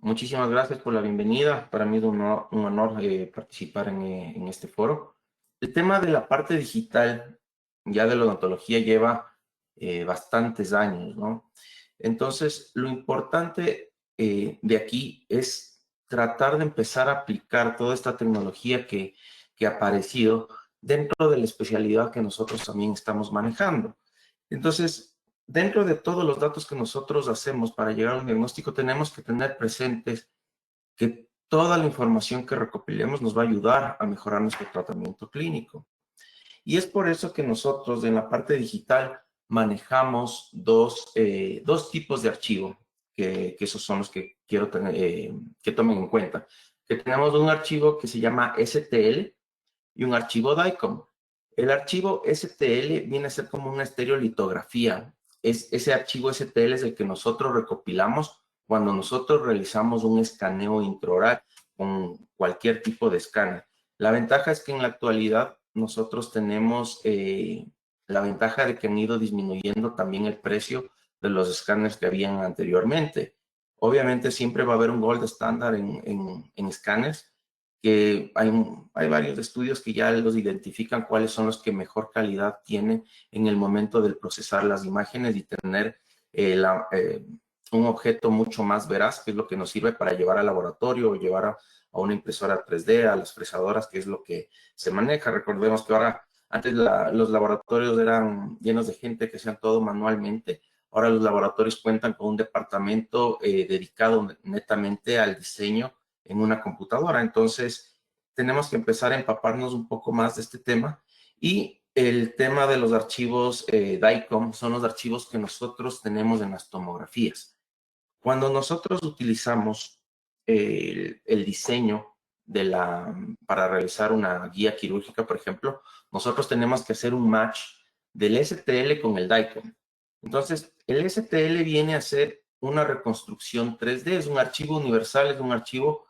Muchísimas gracias por la bienvenida. Para mí es un honor participar en este foro. El tema de la parte digital, ya de la odontología, lleva bastantes años, ¿no? Entonces, lo importante de aquí es tratar de empezar a aplicar toda esta tecnología que ha aparecido dentro de la especialidad que nosotros también estamos manejando. Entonces, dentro de todos los datos que nosotros hacemos para llegar a un diagnóstico, tenemos que tener presentes que toda la información que recopilemos nos va a ayudar a mejorar nuestro tratamiento clínico. Y es por eso que nosotros en la parte digital manejamos dos tipos de archivo, que esos son los que quiero que tomen en cuenta. Que tenemos un archivo que se llama STL y un archivo DICOM. El archivo STL viene a ser como una estereolitografía. Ese archivo STL es el que nosotros recopilamos cuando nosotros realizamos un escaneo intraoral con cualquier tipo de escáner. La ventaja es que en la actualidad nosotros tenemos la ventaja de que han ido disminuyendo también el precio de los escáneres que habían anteriormente. Obviamente siempre va a haber un gold estándar en escáneres, que hay varios estudios que ya los identifican cuáles son los que mejor calidad tienen en el momento del procesar las imágenes y tener un objeto mucho más veraz, que es lo que nos sirve para llevar al laboratorio o llevar a una impresora 3D, a las fresadoras, que es lo que se maneja. Recordemos que ahora, antes los laboratorios eran llenos de gente que hacían todo manualmente. Ahora los laboratorios cuentan con un departamento dedicado netamente al diseño en una computadora. Entonces, tenemos que empezar a empaparnos un poco más de este tema. Y el tema de los archivos DICOM son los archivos que nosotros tenemos en las tomografías. Cuando nosotros utilizamos el diseño para realizar una guía quirúrgica, por ejemplo, nosotros tenemos que hacer un match del STL con el DICOM. Entonces, el STL viene a ser una reconstrucción 3D, es un archivo universal, es un archivo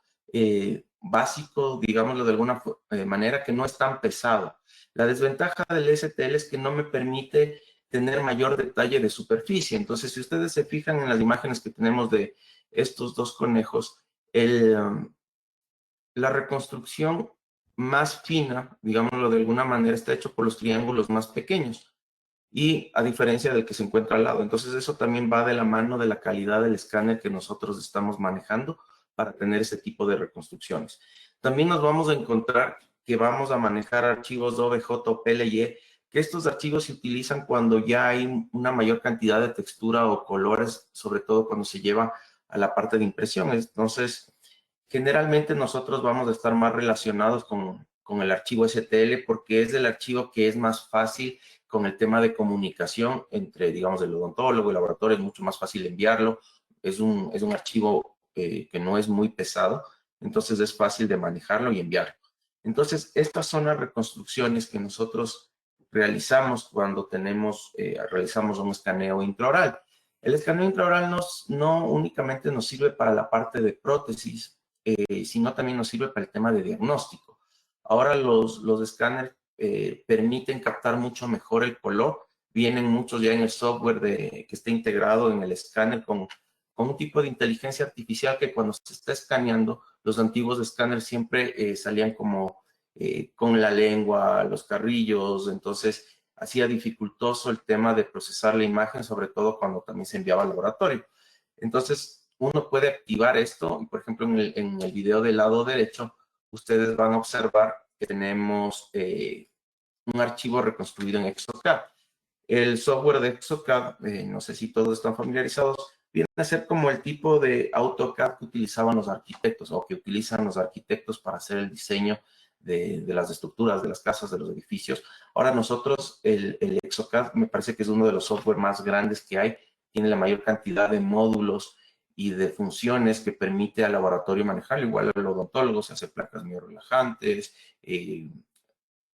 básico, digámoslo de alguna manera, que no es tan pesado. La desventaja del STL es que no me permite tener mayor detalle de superficie. Entonces, si ustedes se fijan en las imágenes que tenemos de estos dos conejos, la reconstrucción más fina, digámoslo de alguna manera, está hecho por los triángulos más pequeños y a diferencia del que se encuentra al lado. Entonces, eso también va de la mano de la calidad del escáner que nosotros estamos manejando para tener ese tipo de reconstrucciones. También nos vamos a encontrar que vamos a manejar archivos OBJ o PLY, que estos archivos se utilizan cuando ya hay una mayor cantidad de textura o colores, sobre todo cuando se lleva a la parte de impresión. Entonces, generalmente nosotros vamos a estar más relacionados con el archivo STL porque es el archivo que es más fácil con el tema de comunicación entre, digamos, el odontólogo y el laboratorio. Es mucho más fácil enviarlo. Es un archivo que no es muy pesado, entonces es fácil de manejarlo y enviarlo. Entonces, estas son las reconstrucciones que nosotros realizamos cuando realizamos un escaneo intraoral. El escaneo intraoral no únicamente nos sirve para la parte de prótesis, sino también nos sirve para el tema de diagnóstico. Ahora los escáneres permiten captar mucho mejor el color. Vienen muchos ya en el software que está integrado en el escáner con un tipo de inteligencia artificial que cuando se está escaneando, los antiguos escáneres siempre salían como con la lengua, los carrillos, entonces hacía dificultoso el tema de procesar la imagen, sobre todo cuando también se enviaba al laboratorio. Entonces, uno puede activar esto, y por ejemplo, en el video del lado derecho, ustedes van a observar que tenemos un archivo reconstruido en Exocad. El software de Exocad, no sé si todos están familiarizados, viene a ser como el tipo de AutoCAD que utilizaban los arquitectos o que utilizan los arquitectos para hacer el diseño de las estructuras, de las casas, de los edificios. Ahora nosotros, el Exocad me parece que es uno de los software más grandes que hay, tiene la mayor cantidad de módulos y de funciones que permite al laboratorio manejarlo, igual al odontólogo, se hace placas miorrelajantes,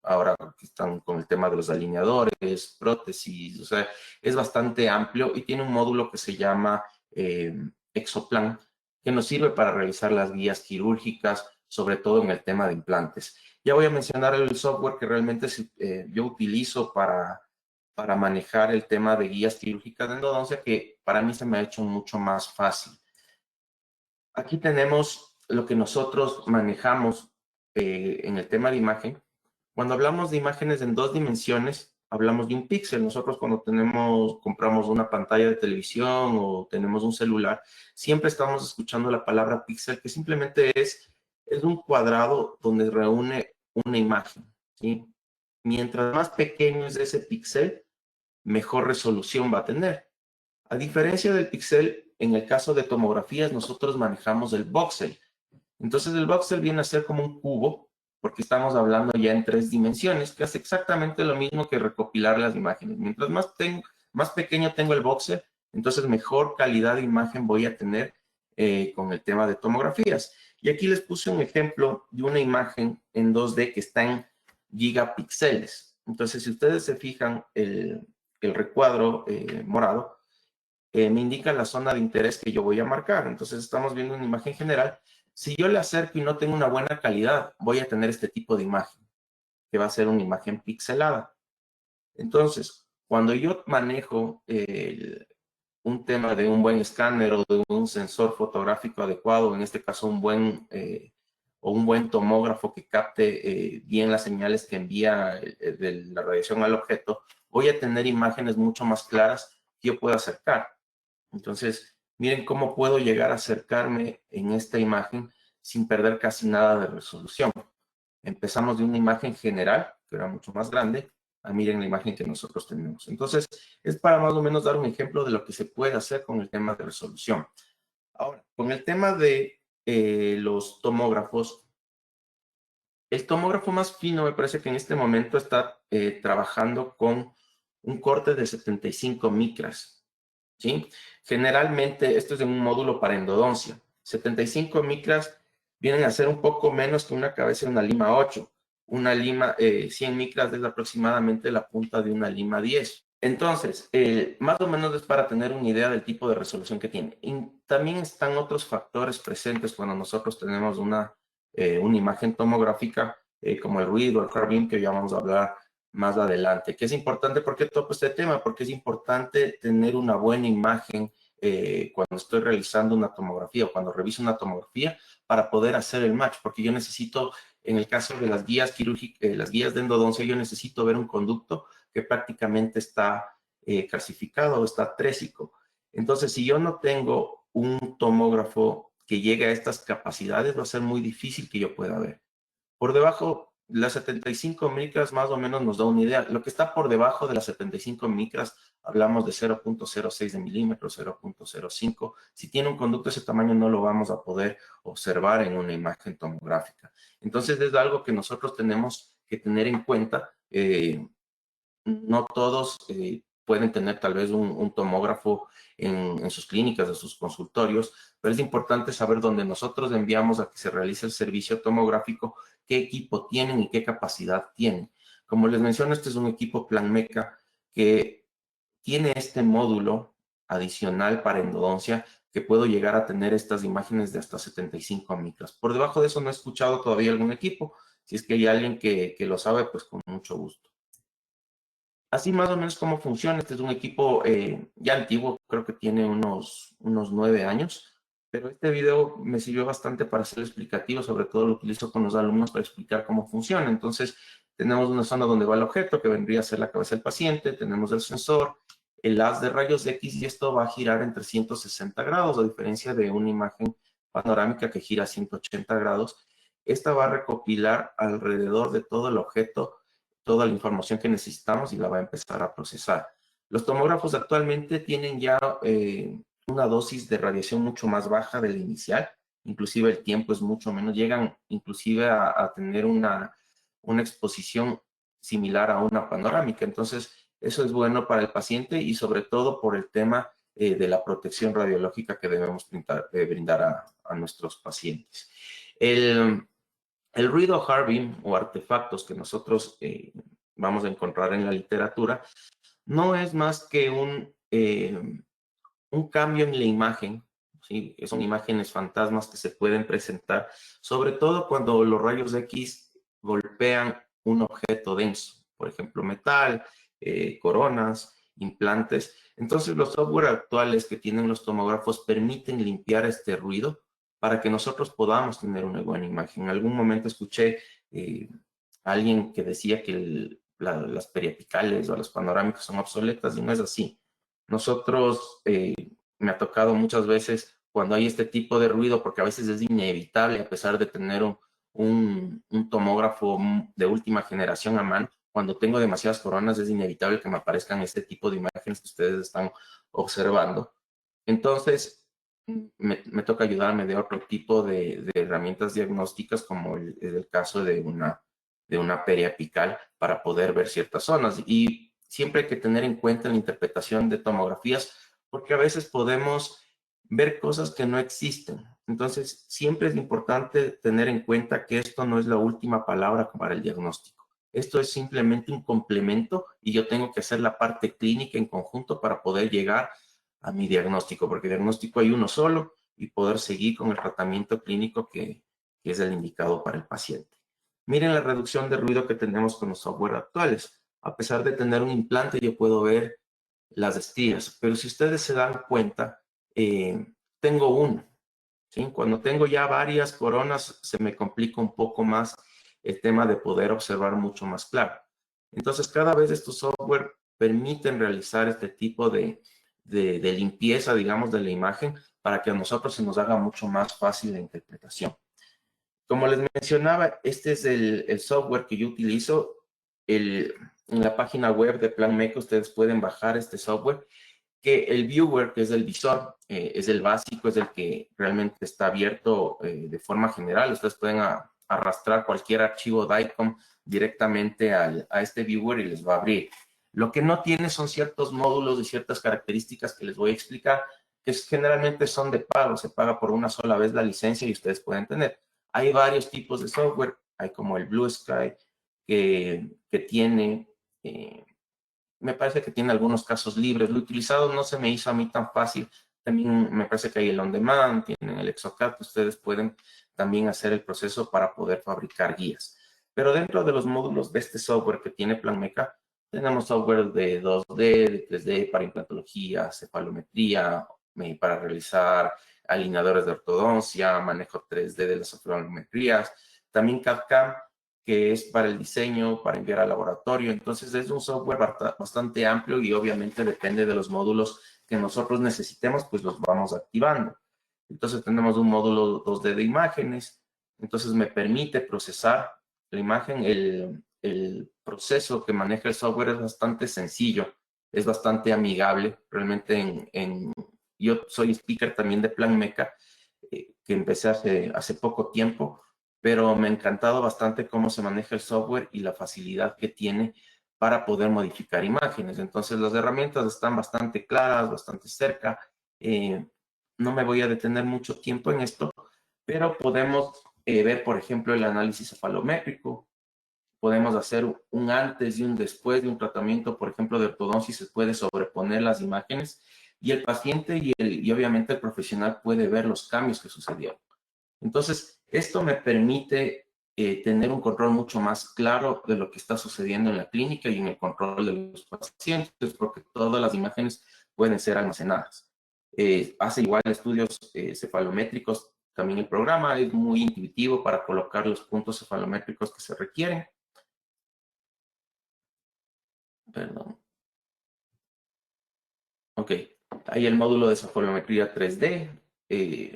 ahora que están con el tema de los alineadores, prótesis, o sea, es bastante amplio y tiene un módulo que se llama Exoplan, que nos sirve para realizar las guías quirúrgicas, sobre todo en el tema de implantes. Ya voy a mencionar el software que realmente yo utilizo para manejar el tema de guías quirúrgicas de endodoncia, que para mí se me ha hecho mucho más fácil. Aquí tenemos lo que nosotros manejamos en el tema de imagen. Cuando hablamos de imágenes en 2 dimensiones, hablamos de un píxel. Nosotros cuando compramos una pantalla de televisión o tenemos un celular, siempre estamos escuchando la palabra píxel, que simplemente es un cuadrado donde reúne una imagen, ¿sí? Mientras más pequeño es ese píxel, mejor resolución va a tener. A diferencia del píxel, en el caso de tomografías, nosotros manejamos el voxel. Entonces, el voxel viene a ser como un cubo, porque estamos hablando ya en 3 dimensiones, que hace exactamente lo mismo que recopilar las imágenes. Mientras más pequeño tengo el voxel, entonces mejor calidad de imagen voy a tener con el tema de tomografías. Y aquí les puse un ejemplo de una imagen en 2D que está en gigapíxeles. Entonces, si ustedes se fijan, el recuadro morado me indica la zona de interés que yo voy a marcar. Entonces, estamos viendo una imagen general. Si yo le acerco y no tengo una buena calidad, voy a tener este tipo de imagen, que va a ser una imagen pixelada. Entonces, cuando yo manejo un tema de un buen escáner o de un sensor fotográfico adecuado, en este caso un buen tomógrafo que capte bien las señales que envía de la radiación al objeto, voy a tener imágenes mucho más claras que yo puedo acercar. Entonces, miren cómo puedo llegar a acercarme en esta imagen sin perder casi nada de resolución. Empezamos de una imagen general, que era mucho más grande, a miren la imagen que nosotros tenemos. Entonces, es para más o menos dar un ejemplo de lo que se puede hacer con el tema de resolución. Ahora, con el tema de los tomógrafos, el tomógrafo más fino me parece que en este momento está trabajando con un corte de 75 micras, ¿sí? Generalmente, esto es en un módulo para endodoncia. 75 micras vienen a ser un poco menos que una cabeza de una lima 8. Una lima 100 micras es aproximadamente la punta de una lima 10. Entonces, más o menos es para tener una idea del tipo de resolución que tiene. Y también están otros factores presentes cuando nosotros tenemos una imagen tomográfica, como el ruido, el carving, que ya vamos a hablar más adelante. Que es importante, ¿por qué toco este tema? Porque es importante tener una buena imagen cuando estoy realizando una tomografía o cuando reviso una tomografía para poder hacer el match, porque yo necesito, en el caso de las guías quirúrgicas, las guías de endodoncia, yo necesito ver un conducto que prácticamente está calcificado o está trésico. Entonces, si yo no tengo un tomógrafo que llegue a estas capacidades, va a ser muy difícil que yo pueda ver. Por debajo, las 75 micras más o menos nos da una idea. Lo que está por debajo de las 75 micras, hablamos de 0.06 de milímetros, 0.05. Si tiene un conducto de ese tamaño, no lo vamos a poder observar en una imagen tomográfica. Entonces, es algo que nosotros tenemos que tener en cuenta. No todos pueden tener tal vez un tomógrafo en sus clínicas, en sus consultorios, pero es importante saber dónde nosotros enviamos a que se realice el servicio tomográfico, qué equipo tienen y qué capacidad tienen. Como les menciono, este es un equipo Planmeca que tiene este módulo adicional para endodoncia que puedo llegar a tener estas imágenes de hasta 75 micras. Por debajo de eso no he escuchado todavía algún equipo. Si es que hay alguien que lo sabe, pues con mucho gusto. Así más o menos cómo funciona. Este es un equipo ya antiguo, creo que tiene unos 9 años, pero este video me sirvió bastante para ser explicativo, sobre todo lo utilizo con los alumnos para explicar cómo funciona. Entonces, tenemos una zona donde va el objeto, que vendría a ser la cabeza del paciente, tenemos el sensor, el haz de rayos X, y esto va a girar en 360 grados, a diferencia de una imagen panorámica que gira a 180 grados. Esta va a recopilar alrededor de todo el objeto toda la información que necesitamos y la va a empezar a procesar. Los tomógrafos actualmente tienen ya una dosis de radiación mucho más baja de la inicial, inclusive el tiempo es mucho menos, llegan inclusive a tener una exposición similar a una panorámica. Entonces, eso es bueno para el paciente y sobre todo por el tema de la protección radiológica que debemos brindar a nuestros pacientes. El ruido Harvey o artefactos que nosotros vamos a encontrar en la literatura no es más que un cambio en la imagen, ¿sí? Son imágenes fantasmas que se pueden presentar, sobre todo cuando los rayos X golpean un objeto denso, por ejemplo, metal, coronas, implantes. Entonces, los software actuales que tienen los tomógrafos permiten limpiar este ruido para que nosotros podamos tener una buena imagen. En algún momento escuché a alguien que decía que las periapicales o las panorámicas son obsoletas y no es así. Nosotros, me ha tocado muchas veces cuando hay este tipo de ruido, porque a veces es inevitable, a pesar de tener un tomógrafo de última generación a mano, cuando tengo demasiadas coronas es inevitable que me aparezcan este tipo de imágenes que ustedes están observando. Entonces, me toca ayudarme de otro tipo de herramientas diagnósticas, como el caso de una periapical, para poder ver ciertas zonas. Y siempre hay que tener en cuenta la interpretación de tomografías, porque a veces podemos ver cosas que no existen. Entonces, siempre es importante tener en cuenta que esto no es la última palabra para el diagnóstico. Esto es simplemente un complemento y yo tengo que hacer la parte clínica en conjunto para poder llegar a mi diagnóstico, porque diagnóstico hay uno solo y poder seguir con el tratamiento clínico que es el indicado para el paciente. Miren la reducción de ruido que tenemos con los software actuales. A pesar de tener un implante, yo puedo ver las estrías, pero si ustedes se dan cuenta, tengo uno, ¿sí? Cuando tengo ya varias coronas, se me complica un poco más el tema de poder observar mucho más claro. Entonces, cada vez estos software permiten realizar este tipo de limpieza, digamos, de la imagen para que a nosotros se nos haga mucho más fácil la interpretación. Como les mencionaba, este es el software que yo utilizo. En la página web de PlanMeca ustedes pueden bajar este software, que el viewer, que es el visor, es el básico, es el que realmente está abierto de forma general. Ustedes pueden arrastrar cualquier archivo DICOM directamente a este viewer y les va a abrir. Lo que no tiene son ciertos módulos y ciertas características que les voy a explicar, que generalmente son de pago. Se paga por una sola vez la licencia y ustedes pueden tener. Hay varios tipos de software. Hay como el Blue Sky, que tiene... me parece que tiene algunos casos libres. Lo utilizado no se me hizo a mí tan fácil. También me parece que hay el On Demand, tienen el Exocad, que ustedes pueden también hacer el proceso para poder fabricar guías. Pero dentro de los módulos de este software que tiene PlanMeca, tenemos software de 2D, de 3D para implantología, cefalometría, para realizar alineadores de ortodoncia, manejo 3D de las cefalometrías, también CAD-CAM, que es para el diseño, para enviar al laboratorio. Entonces es un software bastante amplio y obviamente depende de los módulos que nosotros necesitemos, pues los vamos activando. Entonces tenemos un módulo 2D de imágenes, entonces me permite procesar la imagen. El proceso que maneja el software es bastante sencillo, es bastante amigable. Realmente yo soy speaker también de PlanMeca, que empecé hace poco tiempo, pero me ha encantado bastante cómo se maneja el software y la facilidad que tiene para poder modificar imágenes. Entonces las herramientas están bastante claras, bastante cerca. No me voy a detener mucho tiempo en esto, pero podemos ver, por ejemplo, el análisis cefalométrico. Podemos hacer un antes y un después de un tratamiento, por ejemplo, de ortodoncia, se puede sobreponer las imágenes y el paciente y obviamente el profesional puede ver los cambios que sucedieron. Entonces, esto me permite tener un control mucho más claro de lo que está sucediendo en la clínica y en el control de los pacientes, porque todas las imágenes pueden ser almacenadas. Hace igual estudios cefalométricos, también el programa es muy intuitivo para colocar los puntos cefalométricos que se requieren. Perdón. Ok, hay el módulo de cefalometría 3D.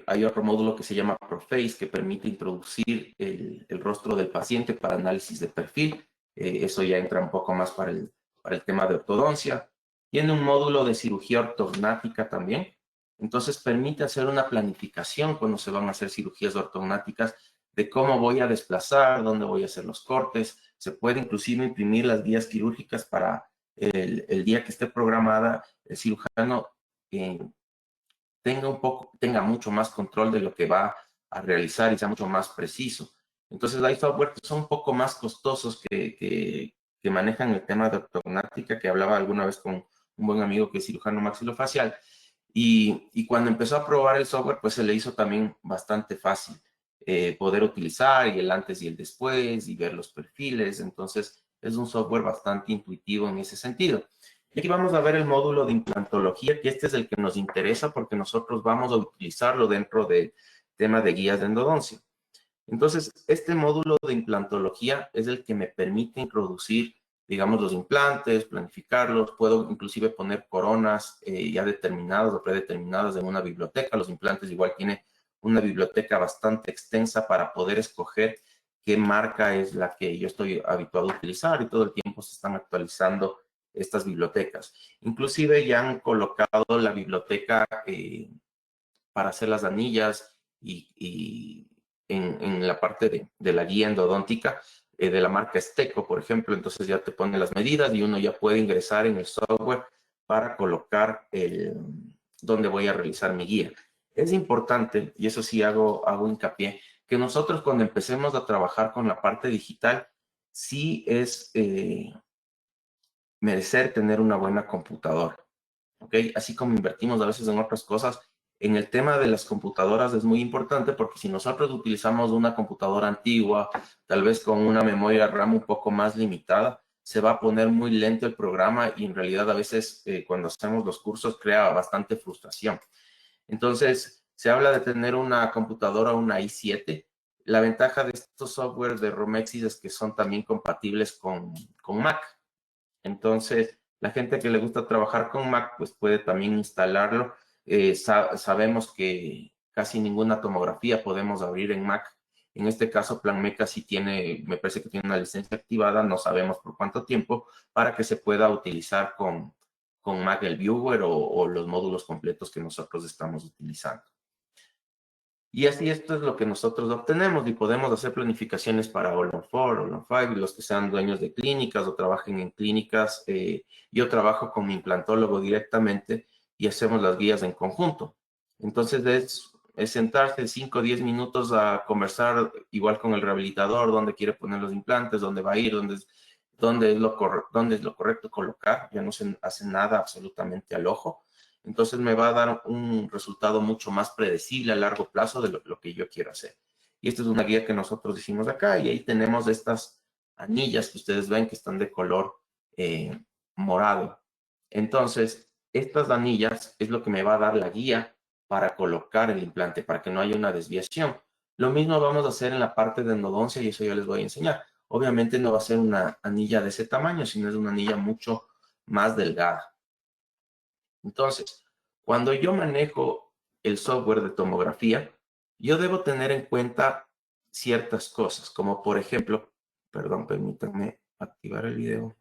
Hay otro módulo que se llama Proface, que permite introducir el rostro del paciente para análisis de perfil. Eso ya entra un poco más para el tema de ortodoncia. Tiene un módulo de cirugía ortognática también. Entonces permite hacer una planificación cuando se van a hacer cirugías ortognáticas de cómo voy a desplazar, dónde voy a hacer los cortes. Se puede inclusive imprimir las guías quirúrgicas para el día que esté programada, el cirujano tenga mucho más control de lo que va a realizar y sea mucho más preciso. Entonces hay software que son un poco más costosos que manejan el tema de ortognática, que hablaba alguna vez con un buen amigo que es cirujano maxilofacial, y cuando empezó a probar el software, pues se le hizo también bastante fácil poder utilizar, y el antes y el después, y ver los perfiles. Entonces es un software bastante intuitivo en ese sentido. Y aquí vamos a ver el módulo de implantología, que este es el que nos interesa porque nosotros vamos a utilizarlo dentro tema de guías de endodoncia. Entonces, este módulo de implantología es el que me permite introducir, digamos, los implantes, planificarlos, puedo inclusive poner coronas ya determinadas o predeterminadas en una biblioteca. Los implantes igual tiene una biblioteca bastante extensa para poder escoger qué marca es la que yo estoy habituado a utilizar, y todo el tiempo se están actualizando estas bibliotecas. Inclusive ya han colocado la biblioteca para hacer las anillas y en la parte de la guía endodóntica de la marca Esteco, por ejemplo. Entonces ya te pone las medidas y uno ya puede ingresar en el software para colocar donde voy a realizar mi guía. Es importante, y eso sí hago hincapié, que nosotros cuando empecemos a trabajar con la parte digital, sí es merecer tener una buena computadora, ¿ok? Así como invertimos a veces en otras cosas, en el tema de las computadoras es muy importante, porque si nosotros utilizamos una computadora antigua, tal vez con una memoria RAM un poco más limitada, se va a poner muy lento el programa, y en realidad a veces cuando hacemos los cursos crea bastante frustración. Entonces, se habla de tener una computadora, una i7. La ventaja de estos softwares de Romexis es que son también compatibles con Mac. Entonces, la gente que le gusta trabajar con Mac, pues puede también instalarlo. Sabemos que casi ninguna tomografía podemos abrir en Mac. En este caso, Planmeca sí tiene, me parece que tiene una licencia activada, no sabemos por cuánto tiempo, para que se pueda utilizar con Mac el Viewer o los módulos completos que nosotros estamos utilizando. Y así esto es lo que nosotros obtenemos, y podemos hacer planificaciones para All on 4, All on 5, y los que sean dueños de clínicas o trabajen en clínicas. Yo trabajo con mi implantólogo directamente y hacemos las guías en conjunto. Entonces es sentarse 5 o 10 minutos a conversar igual con el rehabilitador, dónde quiere poner los implantes, dónde va a ir, dónde es lo correcto colocar. Ya no se hace nada absolutamente al ojo. Entonces me va a dar un resultado mucho más predecible a largo plazo de lo que yo quiero hacer. Y esta es una guía que nosotros hicimos acá, y ahí tenemos estas anillas que ustedes ven que están de color morado. Entonces, estas anillas es lo que me va a dar la guía para colocar el implante, para que no haya una desviación. Lo mismo vamos a hacer en la parte de endodoncia, y eso yo les voy a enseñar. Obviamente no va a ser una anilla de ese tamaño, sino es una anilla mucho más delgada. Entonces, cuando yo manejo el software de tomografía, yo debo tener en cuenta ciertas cosas, como por ejemplo, perdón, permítanme activar el video.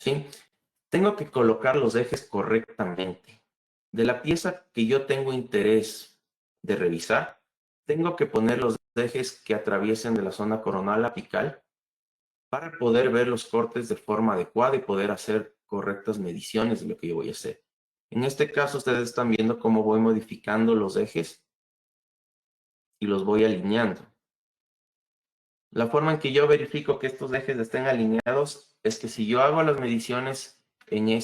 ¿Sí? Tengo que colocar los ejes correctamente. De la pieza que yo tengo interés de revisar, tengo que poner los ejes que atraviesen de la zona coronal apical para poder ver los cortes de forma adecuada y poder hacer correctas mediciones de lo que yo voy a hacer. En este caso, ustedes están viendo cómo voy modificando los ejes y los voy alineando. La forma en que yo verifico que estos ejes estén alineados es que si yo hago las mediciones en en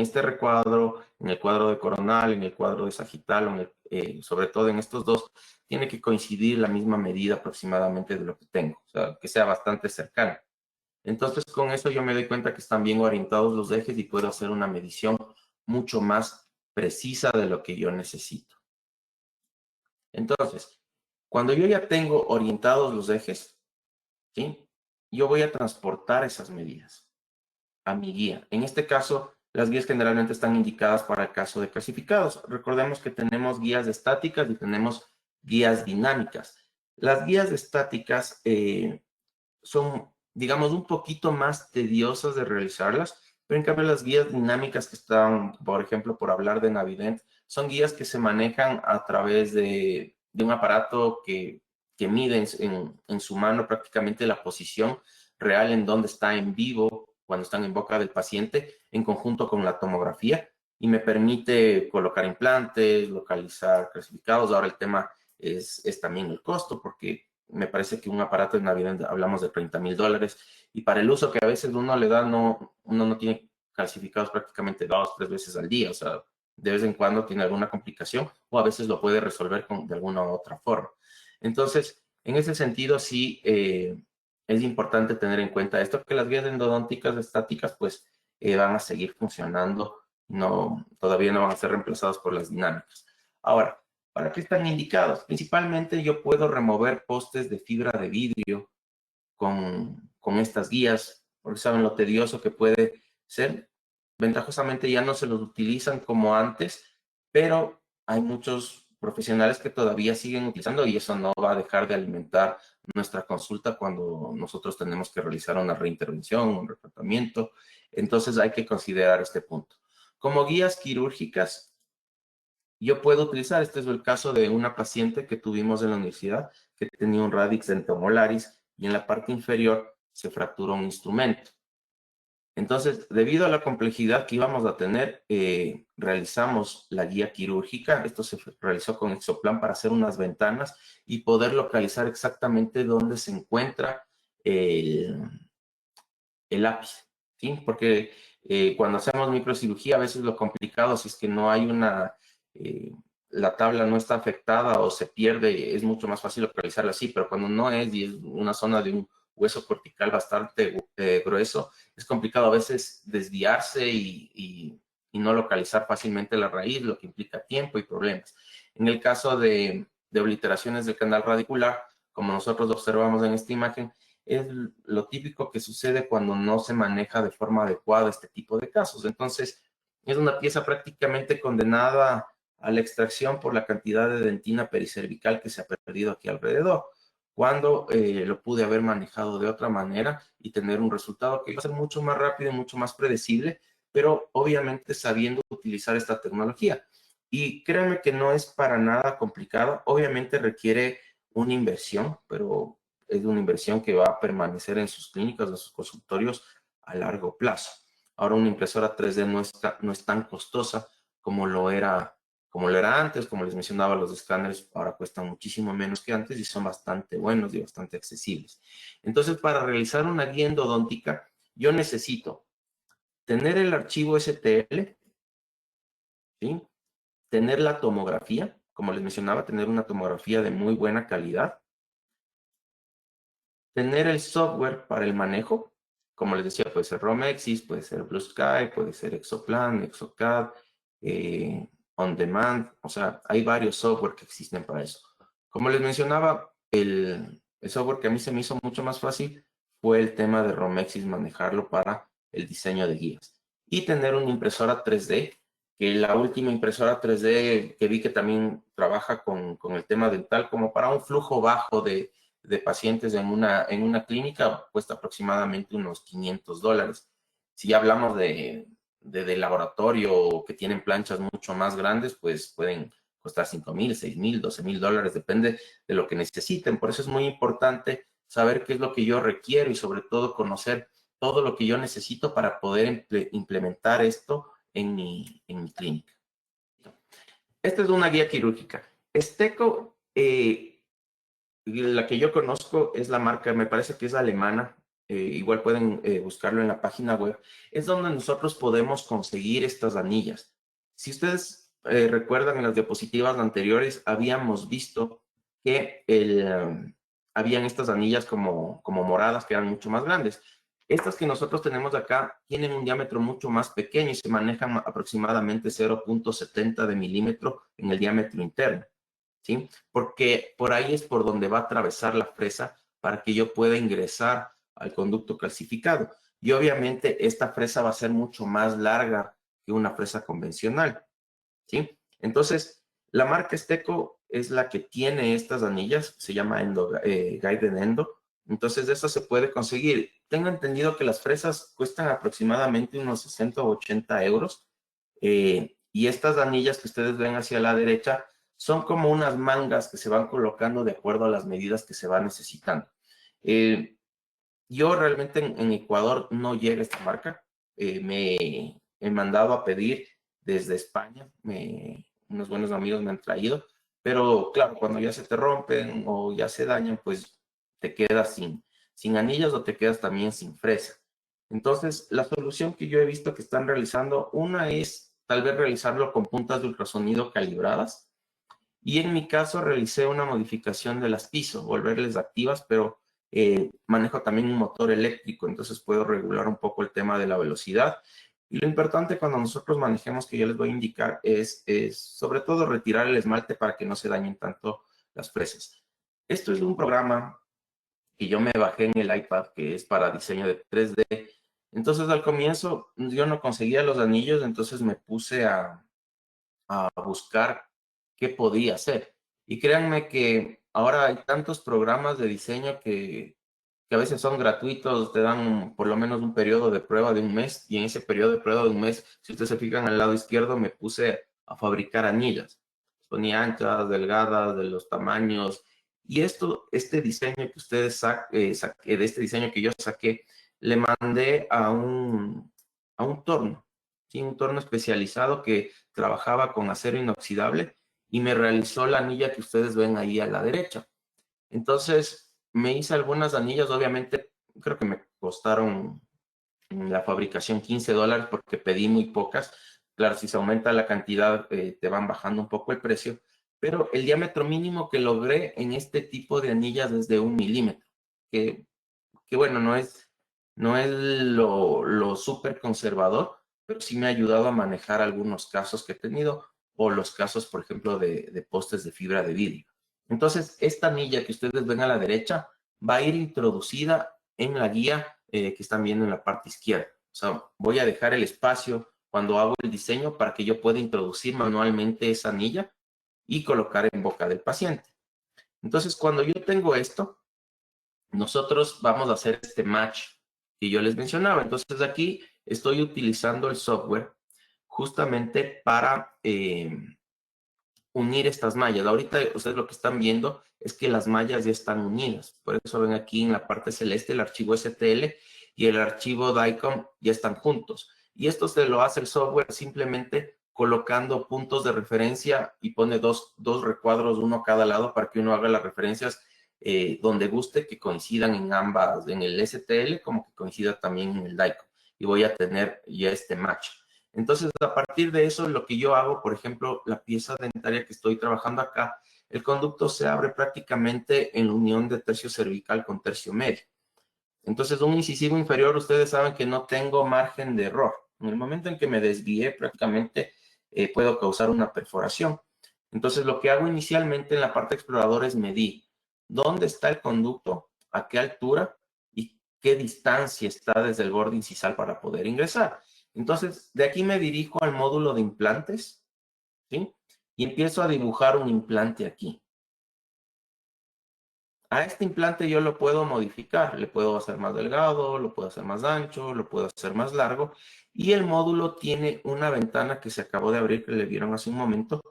este recuadro, en el cuadro de coronal, en el cuadro de sagital, sobre todo en estos dos, tiene que coincidir la misma medida aproximadamente de lo que tengo, o sea, que sea bastante cercano. Entonces, con eso yo me doy cuenta que están bien orientados los ejes y puedo hacer una medición mucho más precisa de lo que yo necesito. Entonces, cuando yo ya tengo orientados los ejes, ¿sí? Yo voy a transportar esas medidas a mi guía. En este caso, las guías generalmente están indicadas para el caso de clasificados. Recordemos que tenemos guías estáticas y tenemos guías dinámicas. Las guías estáticas son, digamos, un poquito más tediosas de realizarlas, pero en cambio las guías dinámicas que están, por ejemplo, por hablar de Navident, son guías que se manejan a través de un aparato que mide en su mano prácticamente la posición real en donde está en vivo cuando están en boca del paciente, en conjunto con la tomografía, y me permite colocar implantes, localizar clasificados. Ahora el tema es también el costo, porque me parece que un aparato de Navidad hablamos de $30,000, y para el uso que a veces uno le da, uno no tiene calcificados prácticamente 2 o 3 veces al día, o sea, de vez en cuando tiene alguna complicación, o a veces lo puede resolver de alguna u otra forma. Entonces, en ese sentido, sí es importante tener en cuenta esto, que las guías endodónticas estáticas, pues, van a seguir funcionando No, todavía no van a ser reemplazados por las dinámicas. Ahora, ¿para qué están indicados? Principalmente yo puedo remover postes de fibra de vidrio con estas guías, porque saben lo tedioso que puede ser. Ventajosamente ya no se los utilizan como antes, pero hay muchos profesionales que todavía siguen utilizando y eso no va a dejar de alimentar nuestra consulta cuando nosotros tenemos que realizar una reintervención, un retratamiento. Entonces hay que considerar este punto. Como guías quirúrgicas, yo puedo utilizar, este es el caso de una paciente que tuvimos en la universidad que tenía un radix dentomolaris y en la parte inferior se fracturó un instrumento. Entonces, debido a la complejidad que íbamos a tener, realizamos la guía quirúrgica. Esto se realizó con Exoplan para hacer unas ventanas y poder localizar exactamente dónde se encuentra el, el ápice, ¿sí? Porque cuando hacemos microcirugía, a veces lo complicado, si es que no hay la tabla no está afectada o se pierde, es mucho más fácil localizarla así, pero cuando no es y es una zona de un hueso cortical bastante grueso, es complicado a veces desviarse y no localizar fácilmente la raíz, lo que implica tiempo y problemas. En el caso de obliteraciones del canal radicular, como nosotros observamos en esta imagen, es lo típico que sucede cuando no se maneja de forma adecuada este tipo de casos. Entonces, es una pieza prácticamente condenada a la extracción por la cantidad de dentina pericervical que se ha perdido aquí alrededor, cuando lo pude haber manejado de otra manera y tener un resultado que iba a ser mucho más rápido y mucho más predecible, pero obviamente sabiendo utilizar esta tecnología. Y créanme que no es para nada complicado, obviamente requiere una inversión, pero es una inversión que va a permanecer en sus clínicas, en sus consultorios a largo plazo. Ahora una impresora 3D no es tan costosa como lo era antes, como les mencionaba, los escáneres ahora cuestan muchísimo menos que antes y son bastante buenos y bastante accesibles. Entonces, para realizar una guía endodóntica, yo necesito tener el archivo STL, ¿sí? Tener la tomografía, como les mencionaba, tener una tomografía de muy buena calidad, tener el software para el manejo, como les decía, puede ser Romexis, puede ser Blue Sky, puede ser Exoplan, Exocad, On Demand, o sea, hay varios software que existen para eso. Como les mencionaba, el software que a mí se me hizo mucho más fácil fue el tema de Romexis, manejarlo para el diseño de guías. Y tener una impresora 3D, que la última impresora 3D que vi que también trabaja con el tema dental, como para un flujo bajo de pacientes en una clínica cuesta aproximadamente unos $500. Si hablamos de laboratorio que tienen planchas mucho más grandes, pues pueden costar $5,000, $6,000, $12,000, depende de lo que necesiten. Por eso es muy importante saber qué es lo que yo requiero y sobre todo conocer todo lo que yo necesito para poder implementar esto en mi clínica. Esta es una guía quirúrgica. Esteco, la que yo conozco es la marca, me parece que es alemana, igual pueden buscarlo en la página web, es donde nosotros podemos conseguir estas anillas. Si ustedes recuerdan en las diapositivas anteriores, habíamos visto que habían estas anillas como moradas que eran mucho más grandes. Estas que nosotros tenemos acá tienen un diámetro mucho más pequeño y se manejan aproximadamente 0,70 de milímetro en el diámetro interno. ¿Sí? Porque por ahí es por donde va a atravesar la fresa para que yo pueda ingresar al conducto calcificado. Y obviamente esta fresa va a ser mucho más larga que una fresa convencional, ¿sí? Entonces, la marca Esteco es la que tiene estas anillas, se llama Guided Endo. Entonces, de eso se puede conseguir. Tengo entendido que las fresas cuestan aproximadamente unos 60 o 80 euros. Y estas anillas que ustedes ven hacia la derecha son como unas mangas que se van colocando de acuerdo a las medidas que se van necesitando. Yo realmente en Ecuador no llega esta marca. Me he mandado a pedir desde España. Unos buenos amigos me han traído. Pero claro, cuando ya se te rompen o ya se dañan, pues te quedas sin anillas o te quedas también sin fresa. Entonces, la solución que yo he visto que están realizando, una es tal vez realizarlo con puntas de ultrasonido calibradas. Y en mi caso realicé una modificación de las pisos, volverles activas, pero manejo también un motor eléctrico, entonces puedo regular un poco el tema de la velocidad Y lo importante cuando nosotros manejemos, que yo les voy a indicar, es sobre todo retirar el esmalte para que no se dañen tanto las fresas. Esto es un programa que yo me bajé en el iPad, que es para diseño de 3D. Entonces, al comienzo yo no conseguía los anillos, entonces me puse a buscar qué podía hacer. Y créanme que ahora hay tantos programas de diseño que a veces son gratuitos, te dan por lo menos un periodo de prueba de un mes, y en ese periodo de prueba de un mes, si ustedes se fijan al lado izquierdo, me puse a fabricar anillas. Ponía anchas, delgadas, de los tamaños, y este diseño que ustedes de este diseño que yo saqué, le mandé a un torno, ¿sí? Un torno especializado que trabajaba con acero inoxidable y me realizó la anilla que ustedes ven ahí a la derecha. Entonces, me hice algunas anillas, obviamente, creo que me costaron en la fabricación $15 porque pedí muy pocas. Claro, si se aumenta la cantidad, te van bajando un poco el precio, pero el diámetro mínimo que logré en este tipo de anillas es de 1 milímetro, que, que bueno, no es lo súper conservador, pero sí me ha ayudado a manejar algunos casos que he tenido, o los casos, por ejemplo, de postes de fibra de vidrio. Entonces, esta anilla que ustedes ven a la derecha va a ir introducida en la guía que están viendo en la parte izquierda. O sea, voy a dejar el espacio cuando hago el diseño para que yo pueda introducir manualmente esa anilla y colocar en boca del paciente. Entonces, cuando yo tengo esto, nosotros vamos a hacer este match que yo les mencionaba. Entonces, aquí estoy utilizando el software justamente para unir estas mallas. Ahorita ustedes lo que están viendo es que las mallas ya están unidas. Por eso ven aquí en la parte celeste el archivo STL y el archivo DICOM ya están juntos. Y esto se lo hace el software simplemente colocando puntos de referencia, y pone dos recuadros, uno a cada lado, para que uno haga las referencias donde guste, que coincidan en ambas, en el STL como que coincida también en el DICOM. Y voy a tener ya este match. Entonces, a partir de eso, lo que yo hago, por ejemplo, la pieza dentaria que estoy trabajando acá, el conducto se abre prácticamente en la unión de tercio cervical con tercio medio. Entonces, un incisivo inferior, ustedes saben que no tengo margen de error. En el momento en que me desvíe, prácticamente puedo causar una perforación. Entonces, lo que hago inicialmente en la parte exploradora es medir dónde está el conducto, a qué altura y qué distancia está desde el borde incisal para poder ingresar. Entonces, de aquí me dirijo al módulo de implantes, ¿sí? Y empiezo a dibujar un implante aquí. A este implante yo lo puedo modificar, le puedo hacer más delgado, lo puedo hacer más ancho, lo puedo hacer más largo, y el módulo tiene una ventana que se acabó de abrir, que le vieron hace un momento,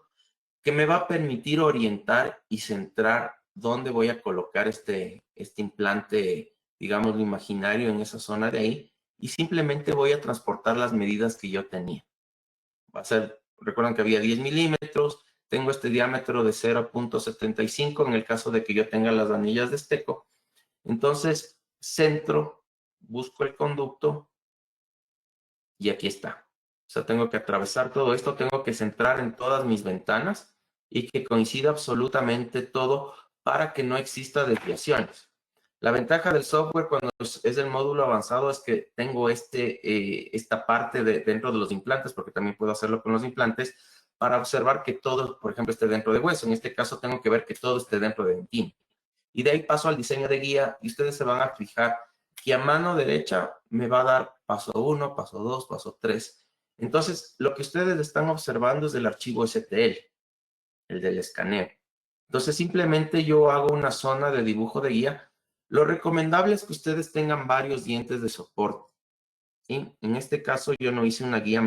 que me va a permitir orientar y centrar dónde voy a colocar este implante, digamos, imaginario en esa zona de ahí, y simplemente voy a transportar las medidas que yo tenía. Va a ser, recuerden que había 10 milímetros, tengo este diámetro de 0.75 en el caso de que yo tenga las anillas de Esteco. Entonces, centro, busco el conducto y aquí está. O sea, tengo que atravesar todo esto, tengo que centrar en todas mis ventanas y que coincida absolutamente todo para que no exista desviaciones. La ventaja del software cuando es el módulo avanzado es que tengo esta parte dentro de los implantes, porque también puedo hacerlo con los implantes, para observar que todo, por ejemplo, esté dentro de hueso. En este caso tengo que ver que todo esté dentro de dentina. Y de ahí paso al diseño de guía, y ustedes se van a fijar que a mano derecha me va a dar paso 1, paso 2, paso 3. Entonces, lo que ustedes están observando es el archivo STL, el del escaneo. Entonces, simplemente yo hago una zona de dibujo de guía. Lo recomendable es que ustedes tengan varios dientes de soporte, ¿sí? En este caso, yo no hice una guía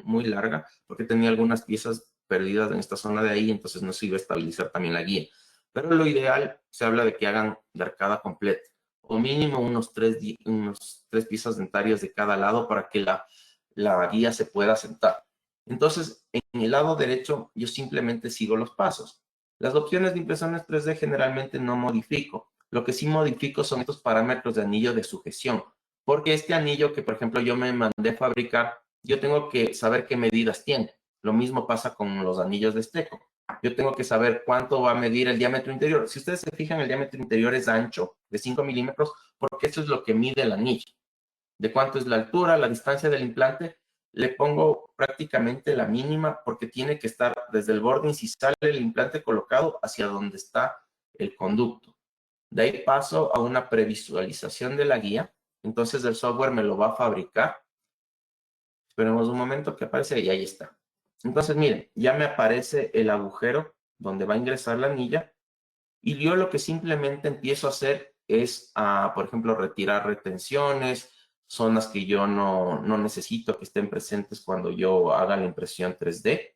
muy larga porque tenía algunas piezas perdidas en esta zona de ahí, entonces no se iba a estabilizar también la guía. Pero lo ideal, se habla de que hagan de arcada completa, o mínimo unos tres piezas dentarias de cada lado para que la guía se pueda sentar. Entonces, en el lado derecho, yo simplemente sigo los pasos. Las opciones de impresiones 3D generalmente no modifico. Lo que sí modifico son estos parámetros de anillo de sujeción, porque este anillo que, por ejemplo, yo me mandé a fabricar, yo tengo que saber qué medidas tiene. Lo mismo pasa con los anillos de Esteco. Yo tengo que saber cuánto va a medir el diámetro interior. Si ustedes se fijan, el diámetro interior es ancho, de 5 milímetros, porque eso es lo que mide el anillo. De cuánto es la altura, la distancia del implante, le pongo prácticamente la mínima porque tiene que estar desde el borde incisal el implante colocado hacia donde está el conducto. De ahí paso a una previsualización de la guía. Entonces el software me lo va a fabricar. Esperemos un momento que aparece y ahí está. Entonces, miren, ya me aparece el agujero donde va a ingresar la anilla y yo lo que simplemente empiezo a hacer es, por ejemplo, retirar retenciones, zonas que yo no necesito que estén presentes cuando yo haga la impresión 3D,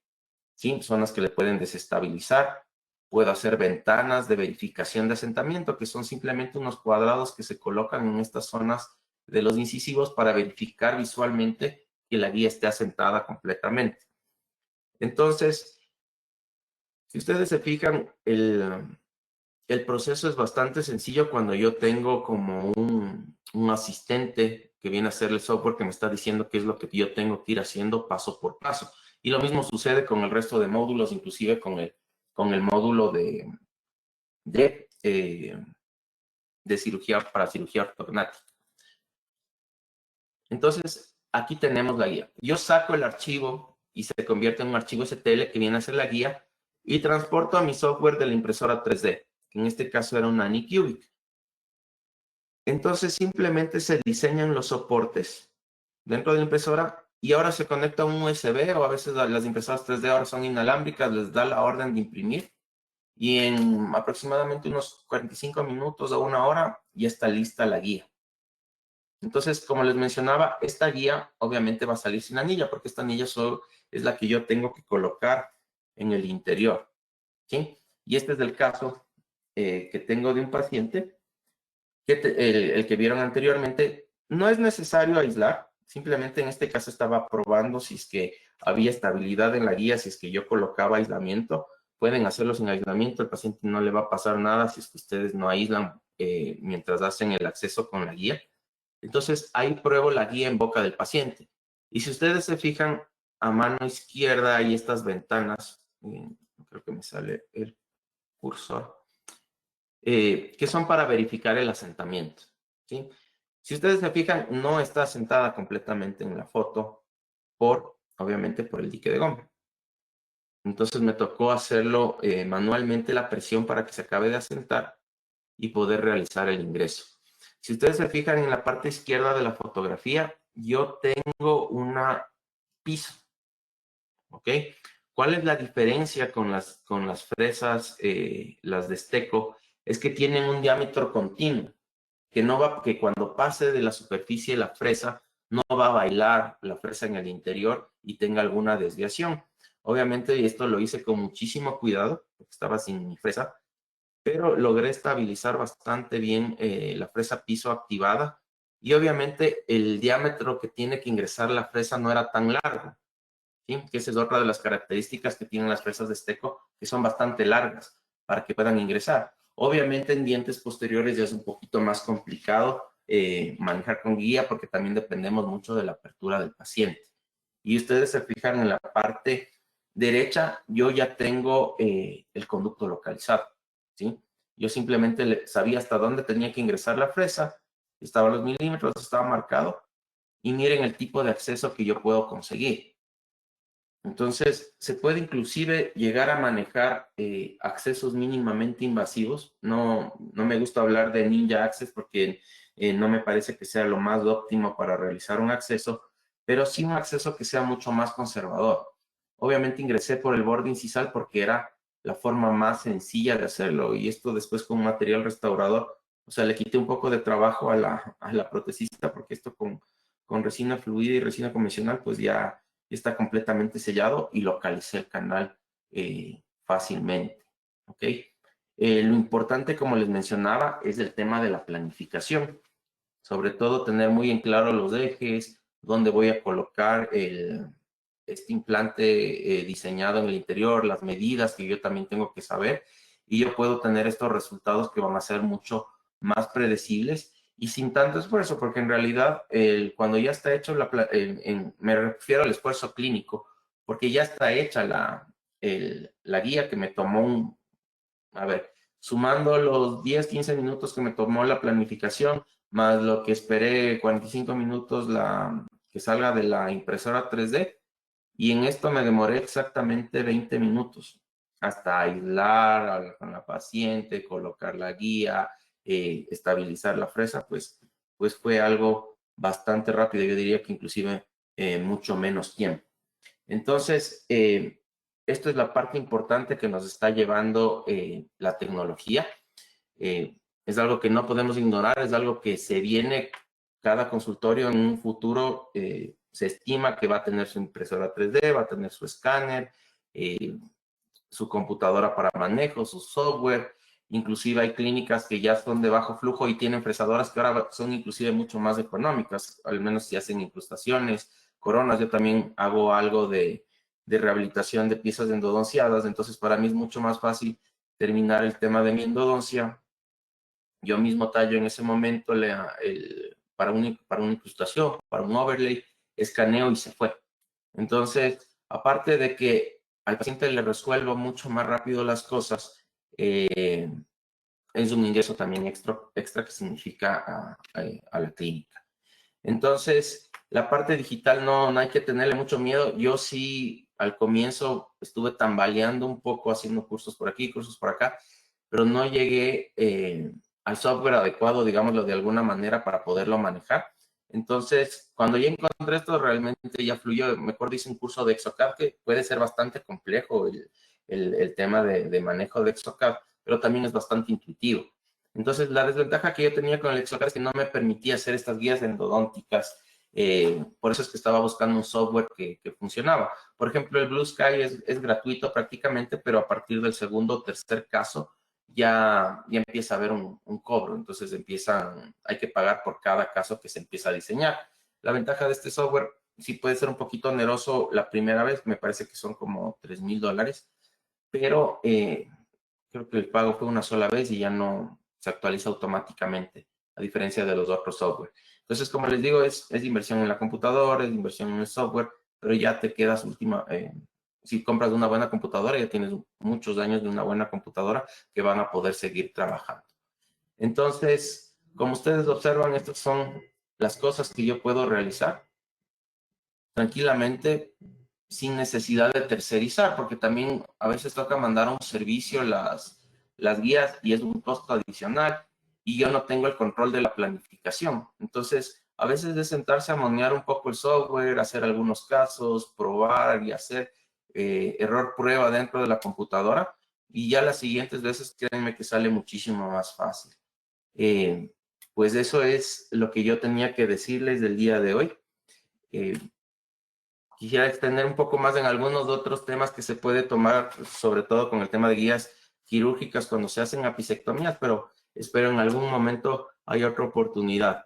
¿sí? Zonas que le pueden desestabilizar. Puedo hacer ventanas de verificación de asentamiento, que son simplemente unos cuadrados que se colocan en estas zonas de los incisivos para verificar visualmente que la guía esté asentada completamente. Entonces, si ustedes se fijan, el proceso es bastante sencillo cuando yo tengo como un asistente que viene a hacer el software que me está diciendo qué es lo que yo tengo que ir haciendo paso por paso. Y lo mismo sucede con el resto de módulos, inclusive con el módulo de cirugía para cirugía ortognática. Entonces, aquí tenemos la guía. Yo saco el archivo y se convierte en un archivo STL que viene a ser la guía y transporto a mi software de la impresora 3D, que en este caso era una Anycubic. Entonces, simplemente se diseñan los soportes dentro de la impresora y ahora se conecta a un USB o a veces las impresoras 3D ahora son inalámbricas, les da la orden de imprimir y en aproximadamente unos 45 minutos o una hora ya está lista la guía. Entonces, como les mencionaba, esta guía obviamente va a salir sin anilla porque esta anilla solo es la que yo tengo que colocar en el interior, ¿sí? Y este es el caso que tengo de un paciente, el que vieron anteriormente. No es necesario aislar, simplemente en este caso estaba probando si es que había estabilidad en la guía, si es que yo colocaba aislamiento. Pueden hacerlo sin aislamiento, el paciente no le va a pasar nada si es que ustedes no aíslan mientras hacen el acceso con la guía. Entonces, ahí pruebo la guía en boca del paciente. Y si ustedes se fijan, a mano izquierda hay estas ventanas, creo que me sale el cursor, que son para verificar el asentamiento, ¿sí? Si ustedes se fijan, no está asentada completamente en la foto, obviamente, por el dique de goma. Entonces me tocó hacerlo manualmente la presión para que se acabe de asentar y poder realizar el ingreso. Si ustedes se fijan en la parte izquierda de la fotografía, yo tengo una piso, ¿ok? ¿Cuál es la diferencia con las fresas, las de Stecco? Es que tienen un diámetro continuo, que cuando pase de la superficie la fresa, no va a bailar la fresa en el interior y tenga alguna desviación. Obviamente esto lo hice con muchísimo cuidado, porque estaba sin mi fresa, pero logré estabilizar bastante bien la fresa piso activada y obviamente el diámetro que tiene que ingresar la fresa no era tan largo, ¿sí? Que esa es otra de las características que tienen las fresas de Stecco, que son bastante largas para que puedan ingresar. Obviamente en dientes posteriores ya es un poquito más complicado manejar con guía porque también dependemos mucho de la apertura del paciente. Y ustedes se fijan en la parte derecha, yo ya tengo el conducto localizado, ¿sí? Yo simplemente sabía hasta dónde tenía que ingresar la fresa, estaban los milímetros, estaba marcado, y miren el tipo de acceso que yo puedo conseguir. Entonces, se puede inclusive llegar a manejar accesos mínimamente invasivos. No me gusta hablar de Ninja Access porque no me parece que sea lo más óptimo para realizar un acceso, pero sí un acceso que sea mucho más conservador. Obviamente ingresé por el borde incisal porque era la forma más sencilla de hacerlo y esto después con un material restaurador, o sea, le quité un poco de trabajo a la protecista porque esto con resina fluida y resina convencional pues ya está completamente sellado y localicé el canal fácilmente, ¿ok? Lo importante, como les mencionaba, es el tema de la planificación. Sobre todo tener muy en claro los ejes, dónde voy a colocar este implante diseñado en el interior, las medidas que yo también tengo que saber, y yo puedo tener estos resultados que van a ser mucho más predecibles y sin tanto esfuerzo, porque en realidad cuando ya está hecho, me refiero al esfuerzo clínico, porque ya está hecha la guía que me tomó a ver, sumando los 10, 15 minutos que me tomó la planificación, más lo que esperé 45 minutos que salga de la impresora 3D, y en esto me demoré exactamente 20 minutos hasta aislar a la paciente, colocar la guía, estabilizar la fresa, pues fue algo bastante rápido. Yo diría que inclusive mucho menos tiempo. Entonces, esto es la parte importante que nos está llevando la tecnología. Es algo que no podemos ignorar, es algo que se viene. Cada consultorio en un futuro se estima que va a tener su impresora 3D, va a tener su escáner, su computadora para manejo, su software. Inclusive hay clínicas que ya son de bajo flujo y tienen fresadoras que ahora son inclusive mucho más económicas, al menos si hacen incrustaciones, coronas. Yo también hago algo de rehabilitación de piezas endodonciadas, entonces para mí es mucho más fácil terminar el tema de mi endodoncia. Yo mismo tallo en ese momento para una incrustación, para un overlay, escaneo y se fue. Entonces, aparte de que al paciente le resuelvo mucho más rápido las cosas, es un ingreso también extra que significa a la clínica. Entonces, la parte digital no hay que tenerle mucho miedo. Yo sí, al comienzo estuve tambaleando un poco, haciendo cursos por aquí, cursos por acá, pero no llegué al software adecuado, digámoslo de alguna manera, para poderlo manejar. Entonces, cuando ya encontré esto, realmente ya fluyó. Mejor dice un curso de Exocad, que puede ser bastante complejo el tema de manejo de Exocad, pero también es bastante intuitivo. Entonces, la desventaja que yo tenía con el Exocad es que no me permitía hacer estas guías endodónticas. Por eso es que estaba buscando un software que funcionaba. Por ejemplo, el Blue Sky es gratuito prácticamente, pero a partir del segundo o tercer caso ya empieza a haber un cobro. Entonces hay que pagar por cada caso que se empieza a diseñar. La ventaja de este software sí puede ser un poquito oneroso la primera vez, me parece que son como $3,000, pero creo que el pago fue una sola vez y ya no se actualiza automáticamente, a diferencia de los otros software. Entonces, como les digo, es inversión en la computadora, es inversión en el software, pero ya te quedas si compras una buena computadora, ya tienes muchos años de una buena computadora que van a poder seguir trabajando. Entonces, como ustedes observan, estas son las cosas que yo puedo realizar tranquilamente sin necesidad de tercerizar, porque también a veces toca mandar a un servicio las guías y es un costo adicional y yo no tengo el control de la planificación. Entonces, a veces de sentarse a monear un poco el software, hacer algunos casos, probar y hacer error prueba dentro de la computadora, y ya las siguientes veces créanme que sale muchísimo más fácil. Pues eso es lo que yo tenía que decirles del día de hoy. Quisiera extender un poco más en algunos otros temas que se puede tomar, sobre todo con el tema de guías quirúrgicas cuando se hacen apicectomías, pero espero en algún momento haya otra oportunidad.